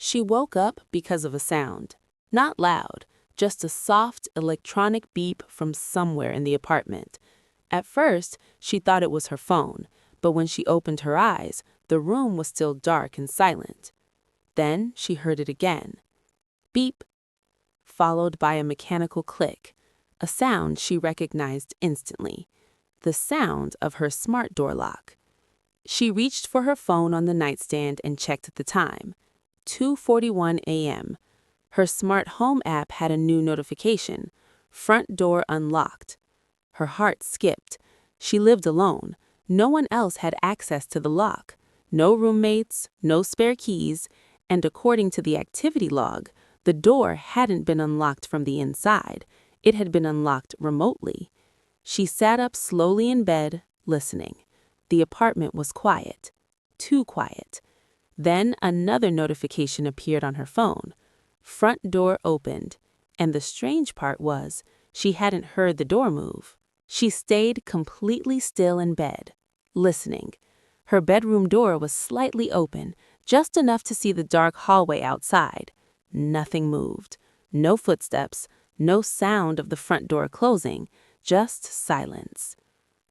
She woke up because of a sound. Not loud, just a soft electronic beep from somewhere in the apartment. At first, she thought it was her phone, but when she opened her eyes, the room was still dark and silent. Then she heard it again. Beep, followed by a mechanical click, a sound she recognized instantly. The sound of her smart door lock. She reached for her phone on the nightstand and checked the time. 2:41 a.m. Her smart home app had a new notification. Front door unlocked. Her heart skipped. She lived alone. No one else had access to the lock. No roommates, no spare keys, and according to the activity log, the door hadn't been unlocked from the inside. It had been unlocked remotely. She sat up slowly in bed, listening. The apartment was quiet. Too quiet. Then another notification appeared on her phone. Front door opened, and the strange part was, she hadn't heard the door move. She stayed completely still in bed, listening. Her bedroom door was slightly open, just enough to see the dark hallway outside. Nothing moved. No footsteps, no sound of the front door closing, just silence.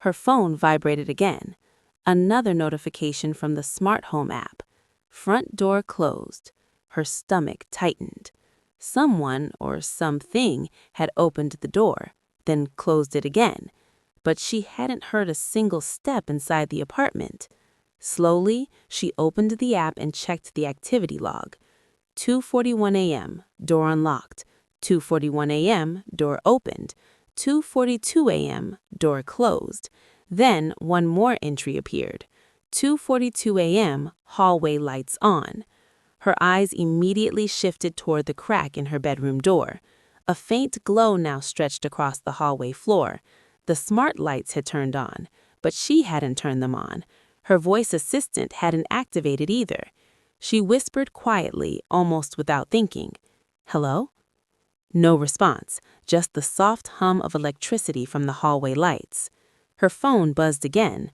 Her phone vibrated again. Another notification from the smart home app. Front door closed. Her stomach tightened. Someone or something had opened the door, then closed it again. But she hadn't heard a single step inside the apartment. Slowly, she opened the app and checked the activity log. 2:41 a.m., door unlocked. 2:41 a.m., door opened. 2:42 a.m., door closed. Then one more entry appeared. 2:42 a.m., hallway lights on. Her eyes immediately shifted toward the crack in her bedroom door. A faint glow now stretched across the hallway floor. The smart lights had turned on, but she hadn't turned them on. Her voice assistant hadn't activated either. She whispered quietly, almost without thinking, "Hello?" No response, just the soft hum of electricity from the hallway lights. Her phone buzzed again.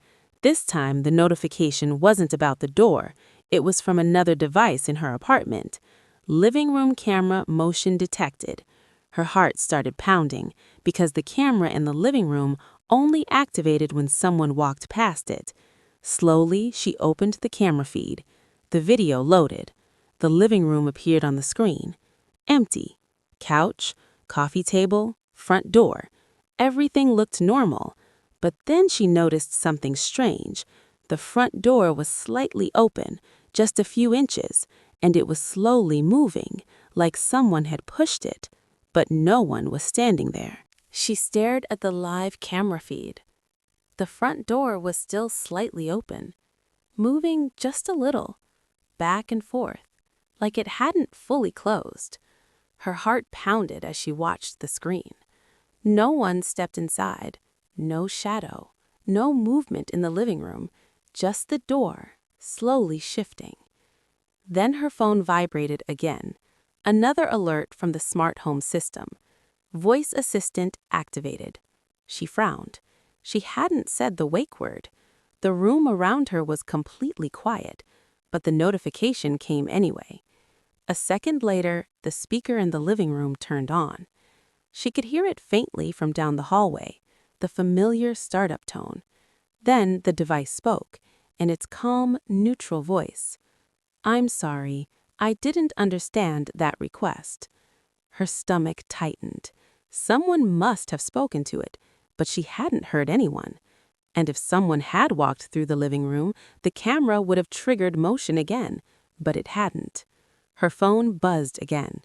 This time, the notification wasn't about the door. It was from another device in her apartment. Living room camera motion detected. Her heart started pounding because the camera in the living room only activated when someone walked past it. Slowly, she opened the camera feed. The video loaded. The living room appeared on the screen. Empty. Couch, coffee table, front door. Everything looked normal. But then she noticed something strange. The front door was slightly open, just a few inches, and it was slowly moving, like someone had pushed it. But no one was standing there. She stared at the live camera feed. The front door was still slightly open, moving just a little, back and forth, like it hadn't fully closed. Her heart pounded as she watched the screen. No one stepped inside, no shadow, no movement in the living room, just the door, slowly shifting. Then her phone vibrated again. Another alert from the smart home system. Voice assistant activated. She frowned. She hadn't said the wake word. The room around her was completely quiet, but the notification came anyway. A second later, the speaker in the living room turned on. She could hear it faintly from down the hallway, the familiar startup tone. Then the device spoke, in its calm, neutral voice. "I'm sorry, I didn't understand that request." Her stomach tightened. Someone must have spoken to it, but she hadn't heard anyone. And if someone had walked through the living room, the camera would have triggered motion again, but it hadn't. Her phone buzzed again.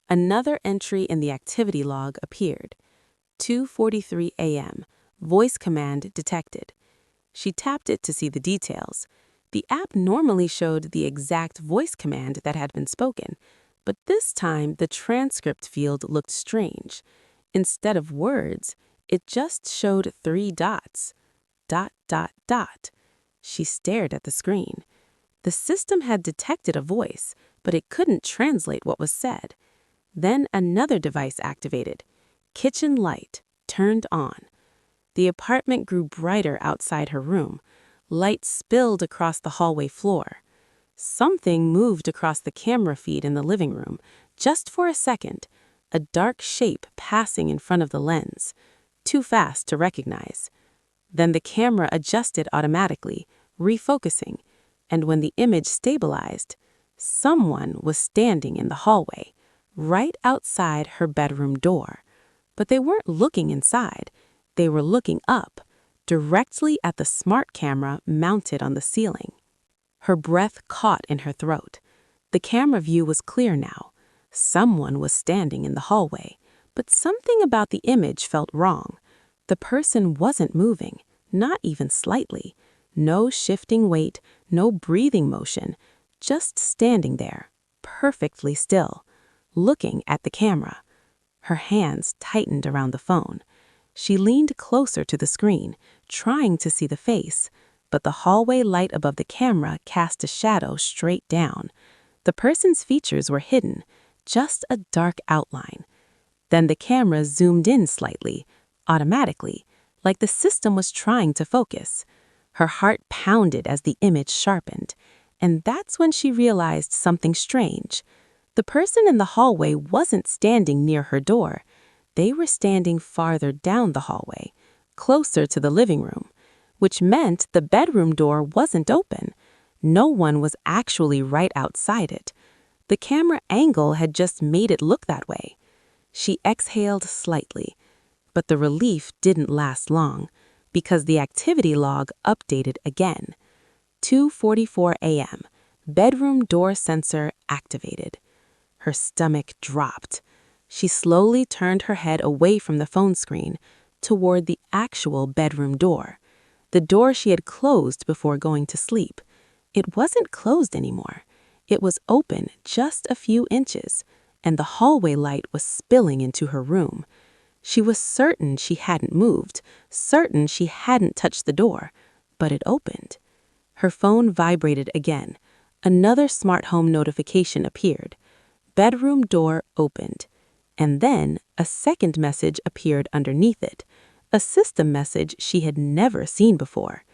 Another entry in the activity log appeared. 2:43 a.m. Voice command detected. She tapped it to see the details. The app normally showed the exact voice command that had been spoken, but this time the transcript field looked strange. Instead of words, it just showed 3 dots. ... She stared at the screen. The system had detected a voice, but it couldn't translate what was said. Then another device activated. Kitchen light turned on. The apartment grew brighter outside her room. Light spilled across the hallway floor. Something moved across the camera feed in the living room, just for a second, a dark shape passing in front of the lens, too fast to recognize. Then the camera adjusted automatically, refocusing, and when the image stabilized, someone was standing in the hallway, right outside her bedroom door. But they weren't looking inside, they were looking up, directly at the smart camera mounted on the ceiling. Her breath caught in her throat. The camera view was clear now. Someone was standing in the hallway, but something about the image felt wrong. The person wasn't moving, not even slightly. No shifting weight, no breathing motion, just standing there, perfectly still, looking at the camera. Her hands tightened around the phone. She leaned closer to the screen, trying to see the face, but the hallway light above the camera cast a shadow straight down. The person's features were hidden, just a dark outline. Then the camera zoomed in slightly, automatically, like the system was trying to focus. Her heart pounded as the image sharpened, and that's when she realized something strange. The person in the hallway wasn't standing near her door. They were standing farther down the hallway, closer to the living room, which meant the bedroom door wasn't open. No one was actually right outside it. The camera angle had just made it look that way. She exhaled slightly, but the relief didn't last long because the activity log updated again. 2:44 a.m. Bedroom door sensor activated. Her stomach dropped. She slowly turned her head away from the phone screen toward the actual bedroom door, the door she had closed before going to sleep. It wasn't closed anymore. It was open just a few inches, and the hallway light was spilling into her room. She was certain she hadn't moved, certain she hadn't touched the door, but it opened. Her phone vibrated again. Another smart home notification appeared. Bedroom door opened. And then a second message appeared underneath it, a system message she had never seen before.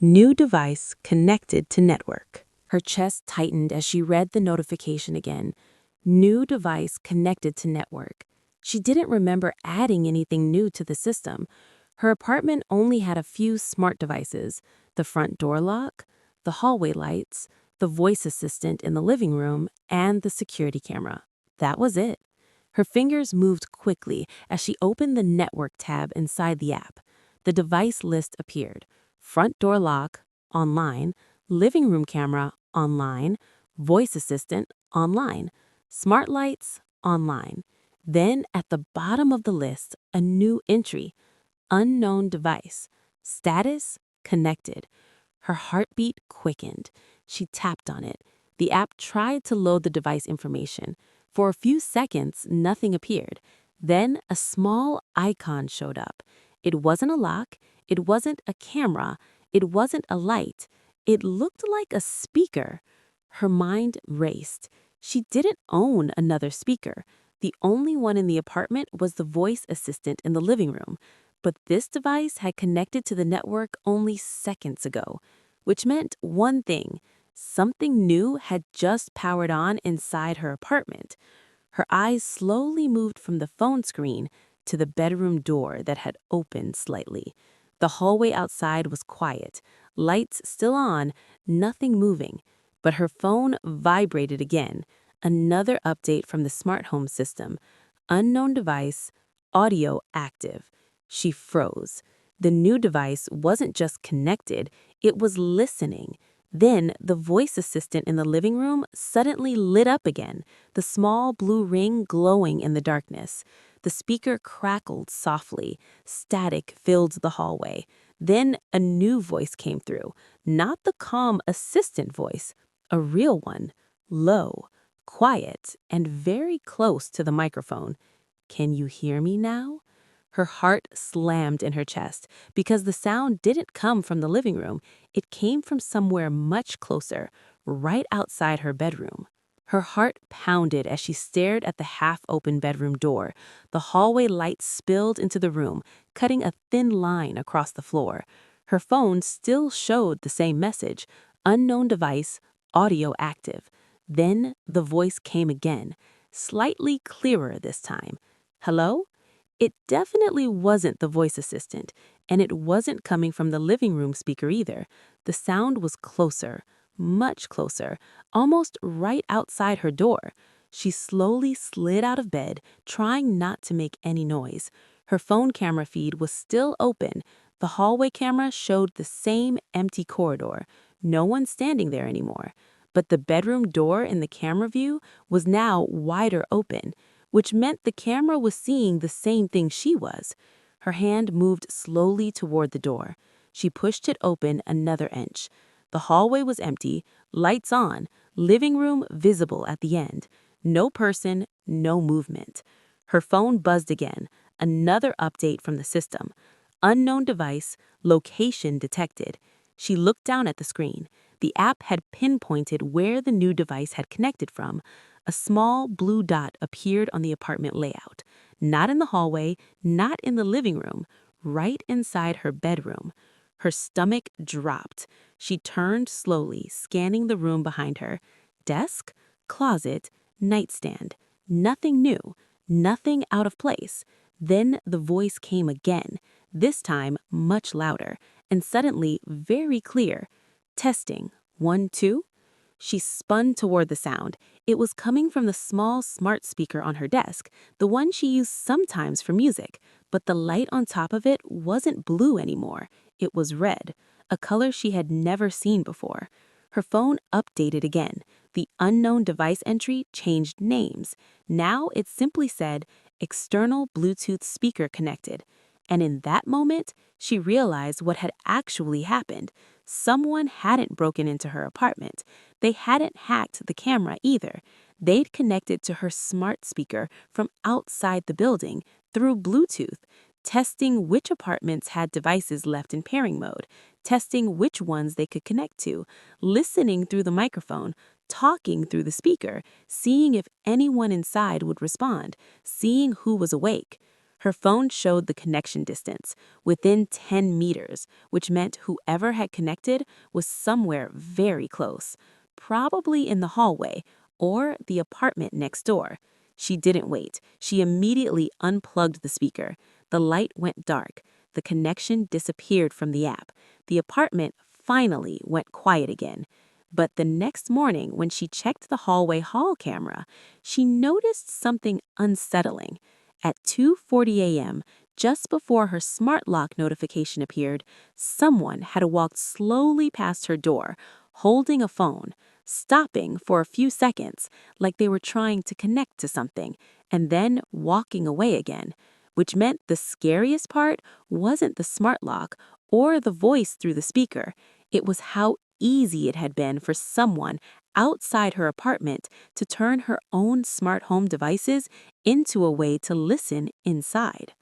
New device connected to network. Her chest tightened as she read the notification again. New device connected to network. She didn't remember adding anything new to the system. Her apartment only had a few smart devices: the front door lock, the hallway lights, the voice assistant in the living room, and the security camera. That was it. Her fingers moved quickly as she opened the network tab inside the app. The device list appeared: front door lock, online; living room camera, online; voice assistant, online; smart lights, online. Then, at the bottom of the list, a new entry: unknown device. Status: connected. Her heartbeat quickened. She tapped on it. The app tried to load the device information. For a few seconds, nothing appeared. Then a small icon showed up. It wasn't a lock. It wasn't a camera. It wasn't a light. It looked like a speaker. Her mind raced. She didn't own another speaker. The only one in the apartment was the voice assistant in the living room. But this device had connected to the network only seconds ago, which meant one thing: something new had just powered on inside her apartment. Her eyes slowly moved from the phone screen to the bedroom door that had opened slightly. The hallway outside was quiet, lights still on, nothing moving. But her phone vibrated again. Another update from the smart home system. Unknown device, audio active. She froze. The new device wasn't just connected, it was listening. Then the voice assistant in the living room suddenly lit up again, the small blue ring glowing in the darkness. The speaker crackled softly. Static filled the hallway. Then a new voice came through, not the calm assistant voice, a real one, low, quiet, and very close to the microphone. "Can you hear me now?" Her heart slammed in her chest because the sound didn't come from the living room. It came from somewhere much closer, right outside her bedroom. Her heart pounded as she stared at the half-open bedroom door. The hallway light spilled into the room, cutting a thin line across the floor. Her phone still showed the same message: unknown device, audio active. Then the voice came again, slightly clearer this time. Hello? It definitely wasn't the voice assistant, and it wasn't coming from the living room speaker either. The sound was closer, much closer, almost right outside her door. She slowly slid out of bed, trying not to make any noise. Her phone camera feed was still open. The hallway camera showed the same empty corridor. No one standing there anymore. But the bedroom door in the camera view was now wider open, which meant the camera was seeing the same thing she was. Her hand moved slowly toward the door. She pushed it open another inch. The hallway was empty, lights on, living room visible at the end. No person, no movement. Her phone buzzed again, another update from the system. Unknown device, location detected. She looked down at the screen. The app had pinpointed where the new device had connected from. A small blue dot appeared on the apartment layout. Not in the hallway, not in the living room, right inside her bedroom. Her stomach dropped. She turned slowly, scanning the room behind her. Desk, closet, nightstand. Nothing new, nothing out of place. Then the voice came again, this time much louder, and suddenly very clear. Testing. 1, 2. She spun toward the sound. It was coming from the small smart speaker on her desk, the one she used sometimes for music, but the light on top of it wasn't blue anymore. It was red, a color she had never seen before. Her phone updated again. The unknown device entry changed names. Now it simply said, external Bluetooth speaker connected. And in that moment, she realized what had actually happened. Someone hadn't broken into her apartment. They hadn't hacked the camera either. They'd connected to her smart speaker from outside the building through Bluetooth, testing which apartments had devices left in pairing mode, testing which ones they could connect to, listening through the microphone, talking through the speaker, seeing if anyone inside would respond, seeing who was awake. Her phone showed the connection distance, within 10 meters, which meant whoever had connected was somewhere very close, probably in the hallway or the apartment next door. She didn't wait. She immediately unplugged the speaker. The light went dark. The connection disappeared from the app. The apartment finally went quiet again. But the next morning, when she checked the hallway hall camera, she noticed something unsettling. At 2:40 a.m., just before her smart lock notification appeared, someone had walked slowly past her door, holding a phone, stopping for a few seconds like they were trying to connect to something, and then walking away again, which meant the scariest part wasn't the smart lock or the voice through the speaker. It was how easy it had been for someone outside her apartment to turn her own smart home devices into a way to listen inside.